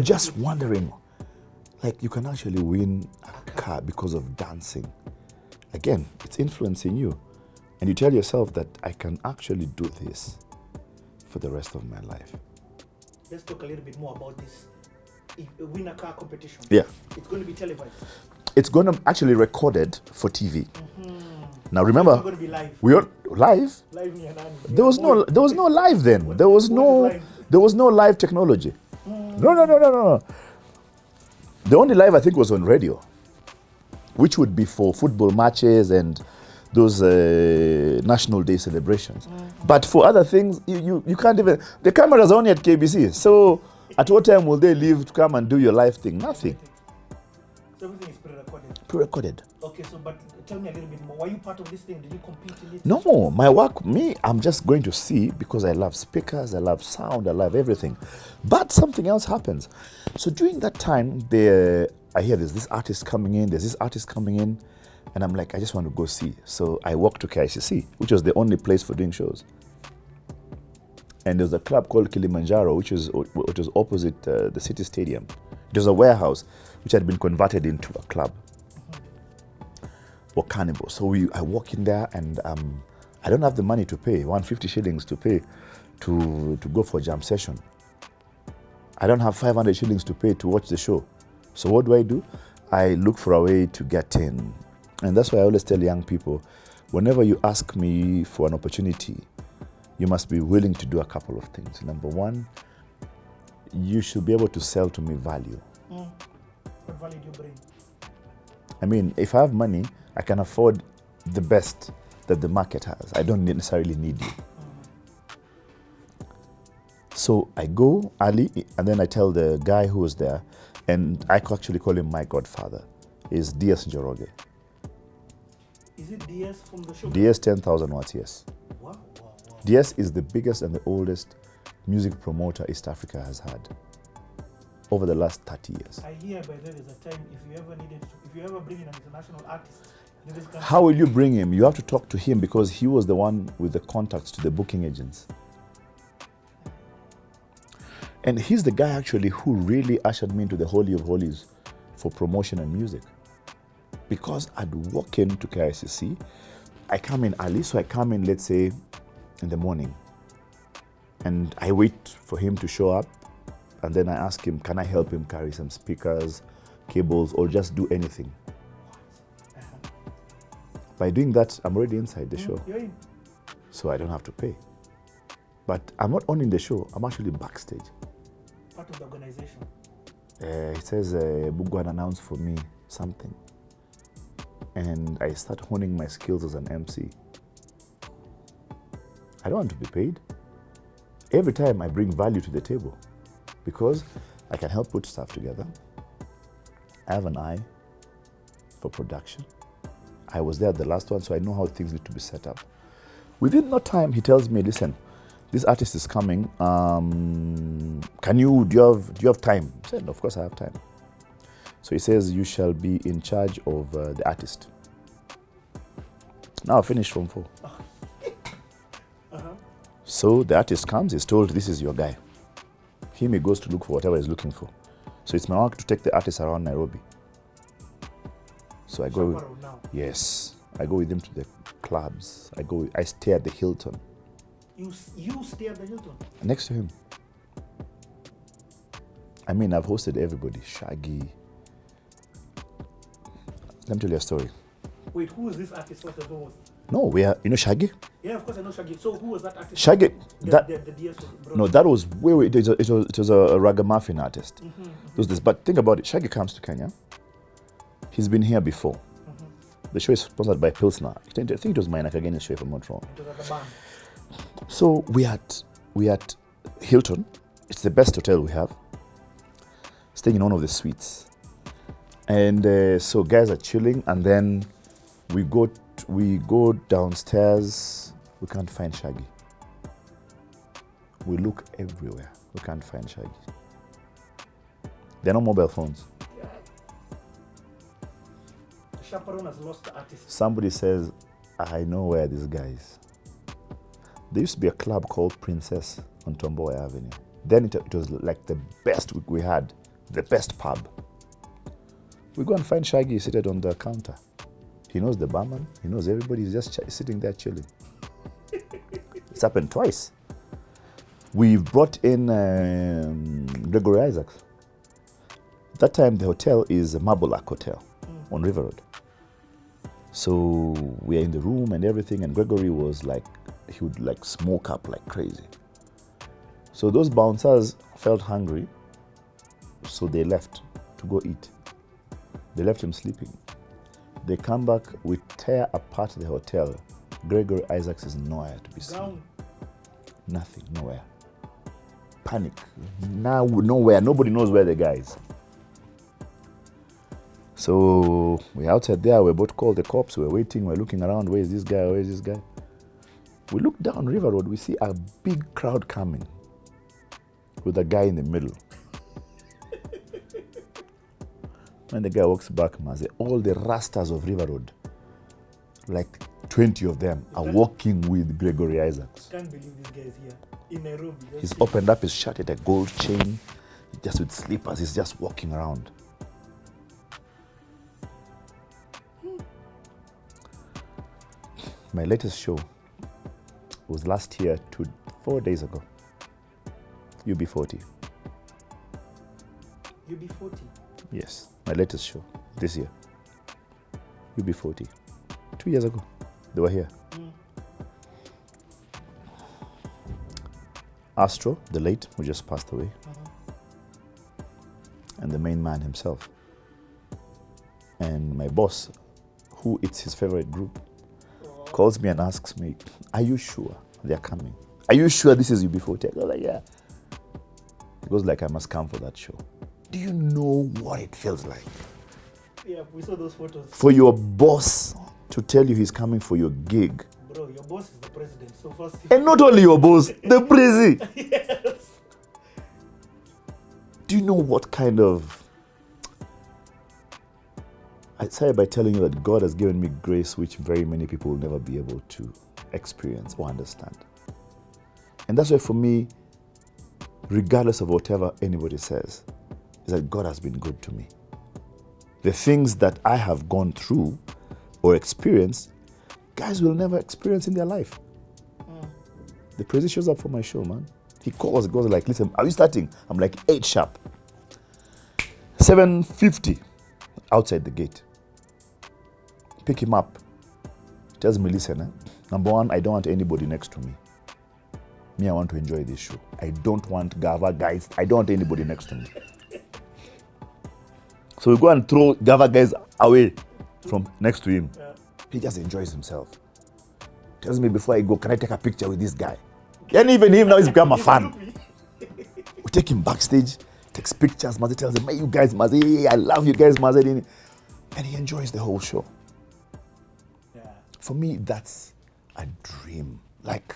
just wondering, like, you can actually win a car because of dancing. Again, it's influencing you. And you tell yourself that I can actually do this for the rest of my life. Let's talk a little bit more about this. If win a car competition. Yeah. It's going to be televised. It's going to actually recorded for TV. Now remember, it's not going to be live. We are live. There was no live then. There was no live technology. No. The only live I think was on radio, which would be for football matches and those National Day celebrations. But for other things, you can't even. The cameras are only at KBC. So at what time will they leave to come and do your live thing? Nothing. So everything is pre-recorded. Pre-recorded. Okay, so but tell me a little bit more. Were you part of this thing? Did you compete in it? No, my work, I'm just going to see because I love speakers, I love sound, I love everything. But something else happens. So during that time, I hear there's this artist coming in, and I'm like, I just want to go see. So I walked to KICC, which was the only place for doing shows. And there's a club called Kilimanjaro, which was opposite the city stadium. It was a warehouse which had been converted into a club or carnival. So I walk in there and I don't have the money to pay, 150 shillings to pay to go for a jam session. I don't have 500 shillings to pay to watch the show. So what do? I look for a way to get in. And that's why I always tell young people, whenever you ask me for an opportunity, you must be willing to do a couple of things. Number one, you should be able to sell to me value. What value do you bring? I mean, if I have money, I can afford the best that the market has. I don't necessarily need you. So I go early, and then I tell the guy who was there, and I could actually call him my godfather, is DS Njoroge. Is it DS from the show? DS 10,000 watts, yes. Wow. DS is the biggest and the oldest music promoter East Africa has had over the last 30 years. I hear by there is a time if you ever bring in an international artist. How will you bring him? You have to talk to him because he was the one with the contacts to the booking agents. And he's the guy actually who really ushered me into the Holy of Holies for promotion and music. Because I'd walk into KICC, I come in early, so I come in, let's say, in the morning. And I wait for him to show up, and then I ask him, can I help him carry some speakers, cables, or just do anything? By doing that, I'm already inside the show. You're in. So I don't have to pay. But I'm not owning the show, I'm actually backstage. Part of the organization. It says, Bugwan announced for me something. And I start honing my skills as an MC. I don't want to be paid. Every time I bring value to the table because I can help put stuff together. I have an eye for production. I was there at the last one, so I know how things need to be set up. Within no time, he tells me, listen, this artist is coming. Do you have time? I said, of course I have time. So he says, you shall be in charge of the artist. Now I finished from 4. So the artist comes, he's told, this is your guy. He goes to look for whatever he's looking for. So it's my work to take the artist around Nairobi. So I go, yes, I go with him to the clubs. I stay at the Hilton. You stay at the Hilton? Next to him. I mean, I've hosted everybody, Shaggy. Let me tell you a story. Wait, who is this artist first and foremost? No, you know Shaggy? Yeah, of course I know Shaggy. So who was that artist? Shaggy. The DS no, that was it was a ragamuffin artist. It was this, but think about it. Shaggy comes to Kenya. He's been here before. The show is sponsored by Pilsner. I think it was Mainak against show if I'm not wrong. So we at Hilton. It's the best hotel we have. Staying in one of the suites. And so guys are chilling, and then we go downstairs. We can't find Shaggy. We look everywhere. We can't find Shaggy. There are no mobile phones. Chaperone has lost the artist. Somebody says, I know where this guy is. There used to be a club called Princess on Tomboya Avenue. Then it was like the best we had the best pub. We go and find Shaggy seated on the counter. He knows the barman, he knows everybody, he's just sitting there chilling. It's happened twice. We've brought in Gregory Isaacs. That time the hotel is a Marbleac Hotel on River Road. So we are in the room and everything, and Gregory was like, he would like smoke up like crazy. So those bouncers felt hungry, so they left to go eat. They left him sleeping. They come back, we tear apart the hotel. Gregory Isaacs is nowhere to be seen. Down. Nothing, nowhere. Panic. Now, nowhere. Nobody knows where the guy is. So we're outside there. We both called the cops. We're waiting. We're looking around. Where is this guy? Where is this guy? We look down River Road. We see a big crowd coming with a guy in the middle. When the guy walks back, Maze, all the rastas of River Road, like 20 of them, are walking with Gregory Isaacs. Can't believe this guy is here in Nairobi. He's opened up his shirt at a gold chain, just with slippers. He's just walking around. My latest show was last year, 4 days ago. UB40. UB40. Yes, my latest show this year. UB40. 2 years ago, they were here. Astro, the late, who just passed away, and the main man himself. And my boss, who it's his favorite group, calls me and asks me, are you sure they're coming? Are you sure this is UB40? I go like, yeah. He goes like, I must come for that show. Do you know what it feels like? Yeah, we saw those photos. For your boss to tell you he's coming for your gig. Bro, your boss is the president, so first... And not only your boss, the prezi. Yes. Do you know what kind of... I say by telling you that God has given me grace which very many people will never be able to experience or understand. And that's why for me, regardless of whatever anybody says, is that God has been good to me. The things that I have gone through or experienced, guys will never experience in their life. The prezi shows up for my show, man. He calls, goes like, listen, are you starting? I'm like, 8 sharp. 7:50 outside the gate. Pick him up. He tells me, listen, number one, I don't want anybody next to me. Me, I want to enjoy this show. I don't want Gava guys. I don't want anybody next to me. So we go and throw Gava guys away from next to him. Yeah. He just enjoys himself. Tells me before I go, can I take a picture with this guy? And even him now, he's become a fan. We take him backstage, takes pictures. Maze tells him, hey, you guys, Maze, I love you guys, Maze. And he enjoys the whole show. Yeah. For me, that's a dream. Like,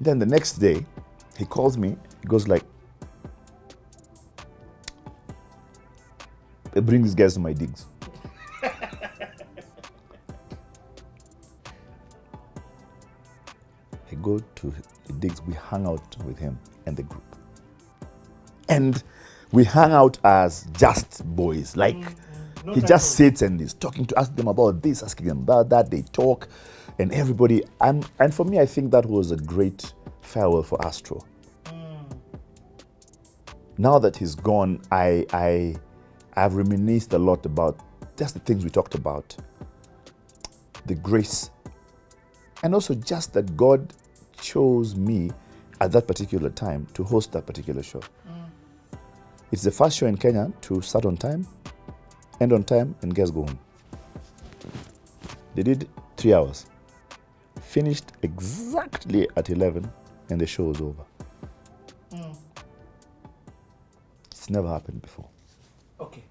then the next day, he calls me. He goes like, bring these guys to my digs. I go to the digs, we hang out with him and the group. And we hang out as just boys. Like, No he time just for- sits and is talking to ask them about this, asking them about that. They talk, and everybody. And for me, I think that was a great farewell for Astro. Now that he's gone, I've reminisced a lot about just the things we talked about, the grace, and also just that God chose me at that particular time to host that particular show. It's the first show in Kenya to start on time, end on time, and guests go home. They did 3 hours, finished exactly at 11, and the show was over. It's never happened before. Okay.